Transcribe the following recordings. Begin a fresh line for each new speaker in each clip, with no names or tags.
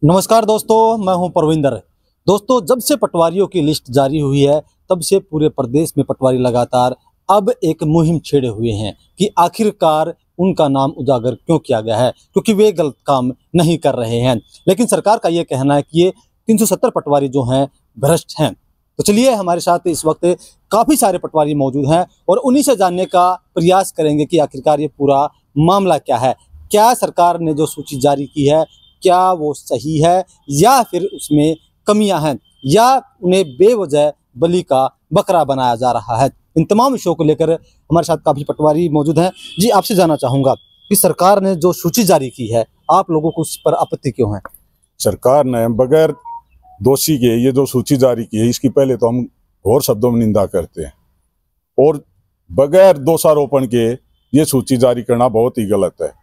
नमस्कार दोस्तों, मैं हूं परविंदर। दोस्तों, जब से पटवारियों की लिस्ट जारी हुई है तब से पूरे प्रदेश में पटवारी लगातार अब एक मुहिम छेड़े हुए हैं कि आखिरकार उनका नाम उजागर क्यों किया गया है, क्योंकि वे गलत काम नहीं कर रहे हैं। लेकिन सरकार का ये कहना है कि ये 370 पटवारी जो हैं भ्रष्ट हैं। तो चलिए, हमारे साथ इस वक्त काफ़ी सारे पटवारी मौजूद हैं और उन्हीं से जानने का प्रयास करेंगे कि आखिरकार ये पूरा मामला क्या है। क्या सरकार ने जो सूची जारी की है क्या वो सही है या फिर उसमें कमियां हैं या उन्हें बेवजह बलि का बकरा बनाया जा रहा है। इन तमाम विषयों को लेकर हमारे साथ काफ़ी पटवारी मौजूद हैं। जी, आपसे जानना चाहूँगा कि सरकार ने जो सूची जारी की है, आप लोगों को उस पर आपत्ति क्यों है?
सरकार ने बगैर दोषी के ये जो सूची जारी की है, इसकी पहले तो हम घोर शब्दों में निंदा करते हैं और बगैर दोषारोपण के ये सूची जारी करना बहुत ही गलत है।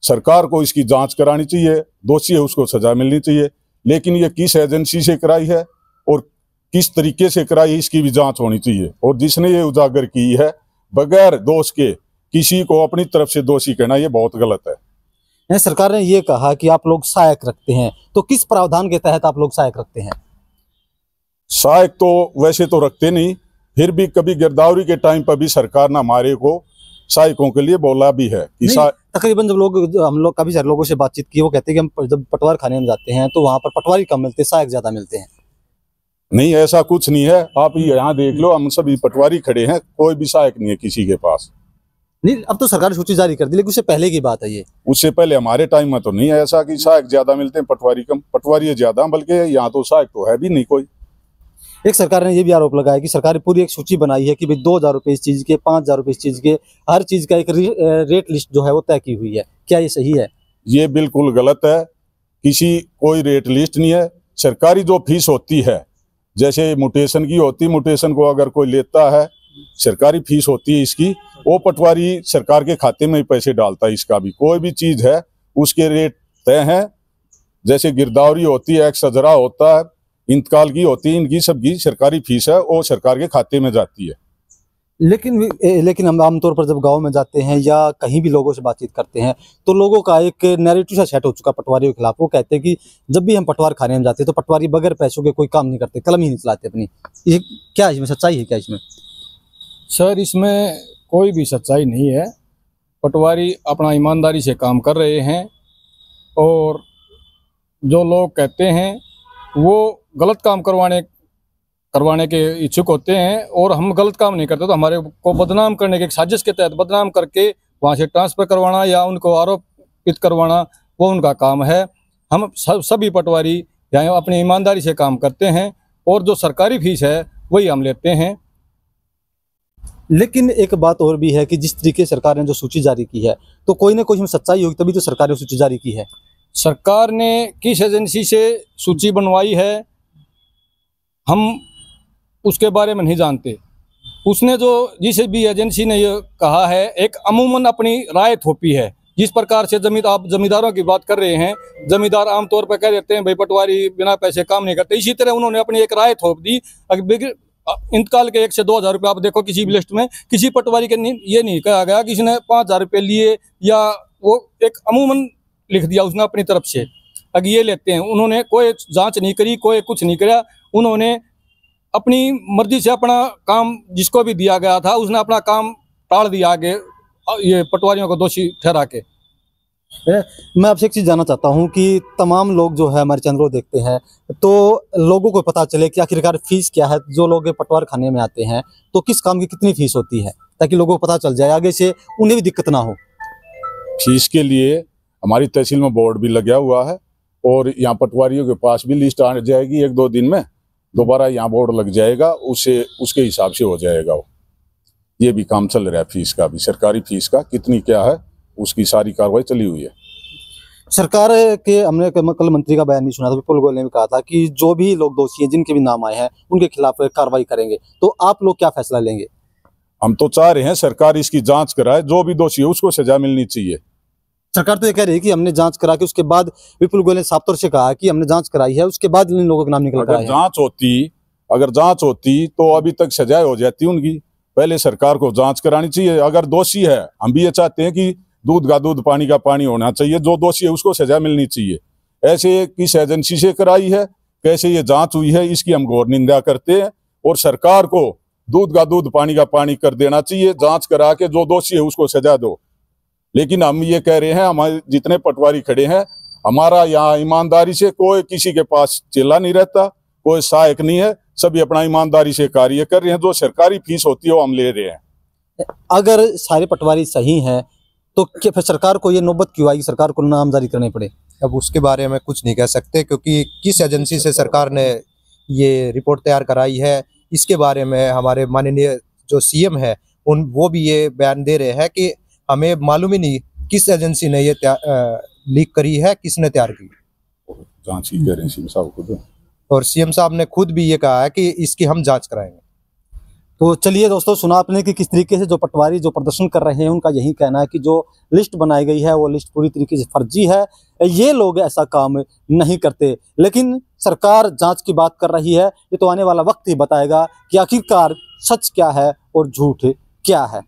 सरकार को इसकी जांच करानी चाहिए, दोषी है उसको सजा मिलनी चाहिए, लेकिन ये किस एजेंसी से कराई है और किस तरीके से कराई है इसकी भी जांच होनी चाहिए। और जिसने ये उजागर की है बगैर दोष के किसी को अपनी तरफ से दोषी कहना ये बहुत गलत है।
सरकार ने ये कहा कि आप लोग सहायक रखते हैं, तो किस प्रावधान के तहत आप लोग सहायक रखते हैं?
सहायक तो वैसे तो रखते नहीं, फिर भी कभी गिरदावरी के टाइम पर भी सरकार ने हमारे को सहायकों के लिए बोला भी है कि
तकरीबन हम लोग काफी सारे लोगों से बातचीत की, वो कहते हैं कि हम जब पटवार खाने में जाते हैं तो वहां पर पटवारी कम मिलते हैं, सहायक ज्यादा मिलते हैं।
नहीं, ऐसा कुछ नहीं है। आप यहाँ देख लो, हम सभी पटवारी खड़े हैं, कोई भी सहायक नहीं है किसी के पास।
नहीं, अब तो सरकार ने सूची जारी कर दी, लेकिन उससे पहले की बात है ये।
उससे पहले हमारे टाइम में तो नहीं है ऐसा कि सहायक ज्यादा मिलते हैं पटवारी कम। पटवारी ज्यादा, बल्कि यहाँ तो सहायक तो है भी नहीं कोई।
एक सरकार ने ये भी आरोप लगाया कि सरकार ने पूरी एक सूची बनाई है कि भाई 2,000 रुपये इस चीज के, 5,000 रुपये इस चीज के, हर चीज का एक रेट लिस्ट जो है वो तय की हुई है। क्या ये सही है?
ये बिल्कुल गलत है। कोई रेट लिस्ट नहीं है। सरकारी जो फीस होती है, जैसे म्यूटेशन की होती, म्यूटेशन को अगर कोई लेता है, सरकारी फीस होती है इसकी, वो पटवारी सरकार के खाते में ही पैसे डालता है। इसका भी कोई भी चीज है उसके रेट तय हैं। जैसे गिरदावरी होती है, एक सजरा होता है, इंतकाल की होती है, इनकी सबकी सरकारी फीस है, वो सरकार के खाते में जाती है।
लेकिन हम आमतौर पर जब गांव में जाते हैं या कहीं भी लोगों से बातचीत करते हैं तो लोगों का एक नैरेटिव सा सेट हो चुका पटवारियों के खिलाफ। वो कहते हैं कि जब भी हम पटवार खाने में जाते हैं तो पटवारी बगैर पैसों के कोई काम नहीं करते, कलम ही नहीं चलाते अपनी। ये क्या इसमें सच्चाई है? क्या इसमें?
सर, इसमें कोई भी सच्चाई नहीं है। पटवारी अपना ईमानदारी से काम कर रहे हैं और जो लोग कहते हैं वो गलत काम करवाने के इच्छुक होते हैं और हम गलत काम नहीं करते, तो हमारे को बदनाम करने के साजिश के तहत बदनाम करके वहाँ से ट्रांसफ़र करवाना या उनको आरोपित करवाना वो उनका काम है। हम सभी पटवारी यहाँ अपनी ईमानदारी से काम करते हैं और जो सरकारी फीस है वही हम लेते हैं।
लेकिन एक बात और भी है कि जिस तरीके सरकार ने जो सूची जारी की है तो कोई ना कोई इसमें सच्चाई होगी, तभी तो सरकार ने सूची जारी की है।
सरकार ने किस एजेंसी से सूची बनवाई है हम उसके बारे में नहीं जानते। उसने जो जिस भी एजेंसी ने ये कहा है, एक अमूमन अपनी राय थोपी है। जिस प्रकार से आप जमींदारों की बात कर रहे हैं, जमींदार आमतौर पर कह देते हैं भाई पटवारी बिना पैसे काम नहीं करते, इसी तरह उन्होंने अपनी एक राय थोप दी। इंतकाल के 1 से 2,000 रुपये आप देखो किसी भी लिस्ट में, किसी पटवारी के ये नहीं कहा गया कि इसने 5,000 रुपये लिए, या वो एक अमूमन लिख दिया उसने अपनी तरफ से। अगर ये लेते हैं, उन्होंने कोई जांच नहीं करी, कोई कुछ नहीं करा, उन्होंने अपनी मर्जी से अपना काम जिसको भी दिया गया था उसने अपना काम टाल दिया आगे, ये पटवारियों को दोषी ठहरा के।
मैं आपसे एक चीज़ जानना चाहता हूं कि तमाम लोग जो है हमारे चैनल को देखते हैं तो लोगों को पता चले कि आखिरकार फीस क्या है। जो लोग पटवार खाने में आते हैं तो किस काम की कितनी फीस होती है, ताकि लोगों को पता चल जाए, आगे से उन्हें भी दिक्कत ना हो।
फीस के लिए हमारी तहसील में बोर्ड भी लगा हुआ है और यहाँ पटवारियों के पास भी लिस्ट आ जाएगी। 1-2 दिन में दोबारा यहाँ बोर्ड लग जाएगा, उसके हिसाब से हो जाएगा। वो ये भी काम चल रहा है। फीस का भी, सरकारी फीस का कितनी क्या है उसकी सारी कार्रवाई चली हुई है।
सरकार के हमने कल मंत्री का बयान भी सुना था, विपुल गोयल ने भी कहा था कि जो भी लोग दोषी हैं, जिनके भी नाम आए हैं, उनके खिलाफ कार्रवाई करेंगे। तो आप लोग क्या फैसला लेंगे?
हम तो चाह रहे हैं सरकार इसकी जांच कराए, जो भी दोषी है उसको सजा मिलनी चाहिए।
सरकार तो ये कह रही है कि हमने जांच करा के उसके बाद, विपुल गोयल ने साफ तौर से कहा कि हमने जांच कराई है, उसके बाद इन लोगों के नाम निकल कर आए हैं।
अगर जांच होती तो अभी तक सजाएं हो जाती उनकी। पहले सरकार को जांच करानी चाहिए। अगर दोषी है, हम भी ये चाहते हैं कि दूध का दूध पानी का पानी होना चाहिए। जो दोषी है उसको सजा मिलनी चाहिए, ऐसे किस एजेंसी से कराई है, कैसे ये जांच हुई है, इसकी हम घोर निंदा करते हैं। और सरकार को दूध का दूध पानी का पानी कर देना चाहिए, जांच करा के जो दोषी है उसको सजा दो। लेकिन हम ये कह रहे हैं, हमारे जितने पटवारी खड़े हैं, हमारा यहाँ ईमानदारी से कोई किसी के पास चेला नहीं रहता, कोई सहायक नहीं है, सभी अपना ईमानदारी से कार्य कर रहे हैं। जो सरकारी फीस होती है वो हम ले रहे हैं।
अगर सारे पटवारी सही हैं तो क्या फिर सरकार को ये नौबत क्यों आई, सरकार को नाम जारी करने पड़े?
अब उसके बारे में कुछ नहीं कह सकते, क्योंकि किस एजेंसी से सरकार ने ये रिपोर्ट तैयार कराई है, इसके बारे में हमारे माननीय जो सीएम है वो भी ये बयान दे रहे हैं कि हमें मालूम ही नहीं किस एजेंसी ने ये लीक करी है, किसने तैयार की।
जांच ही करें सीएम साहब खुद।
और सीएम साहब ने खुद भी ये कहा है कि इसकी हम जांच कराएंगे।
तो चलिए दोस्तों, सुना आपने कि किस तरीके से जो पटवारी जो प्रदर्शन कर रहे हैं उनका यही कहना है कि जो लिस्ट बनाई गई है वो लिस्ट पूरी तरीके से फर्जी है, ये लोग ऐसा काम नहीं करते। लेकिन सरकार जांच की बात कर रही है, ये तो आने वाला वक्त ही बताएगा कि आखिरकार सच क्या है और झूठ क्या है।